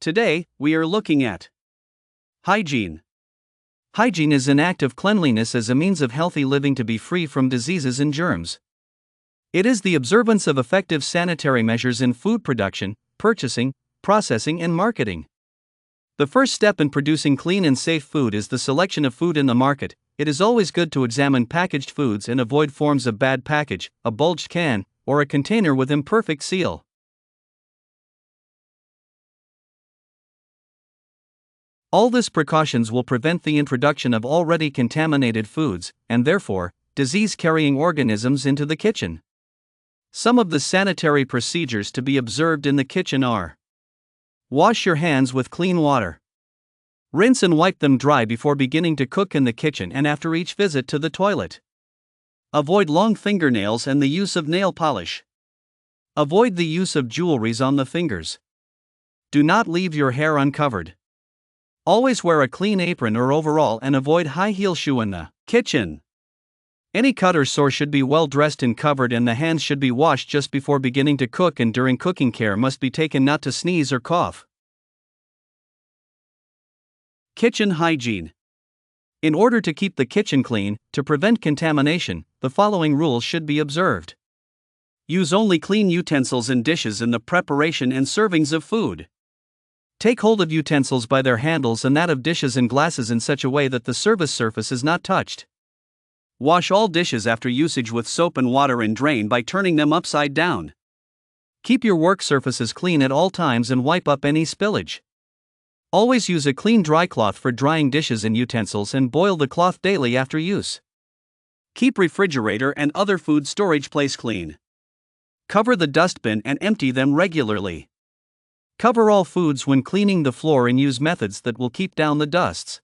Today, we are looking at hygiene. Hygiene is an act of cleanliness as a means of healthy living to be free from diseases and germs. It is the observance of effective sanitary measures in food production, purchasing, processing, and marketing. The first step in producing clean and safe food is the selection of food in the market. It is always good to examine packaged foods and avoid forms of bad package, a bulged can, or a container with imperfect seal. All these precautions will prevent the introduction of already contaminated foods, and therefore, disease-carrying organisms into the kitchen. Some of the sanitary procedures to be observed in the kitchen are: wash your hands with clean water. Rinse and wipe them dry before beginning to cook in the kitchen and after each visit to the toilet. Avoid long fingernails and the use of nail polish. Avoid the use of jewelries on the fingers. Do not leave your hair uncovered. Always wear a clean apron or overall and avoid high-heel shoe in the kitchen. Any cut or sore should be well dressed and covered, and the hands should be washed just before beginning to cook, and during cooking care must be taken not to sneeze or cough. Kitchen hygiene. In order to keep the kitchen clean, to prevent contamination, the following rules should be observed. Use only clean utensils and dishes in the preparation and servings of food. Take hold of utensils by their handles and that of dishes and glasses in such a way that the service surface is not touched. Wash all dishes after usage with soap and water and drain by turning them upside down. Keep your work surfaces clean at all times and wipe up any spillage. Always use a clean dry cloth for drying dishes and utensils and boil the cloth daily after use. Keep refrigerator and other food storage place clean. Cover the dustbin and empty them regularly. Cover all foods when cleaning the floor and use methods that will keep down the dusts.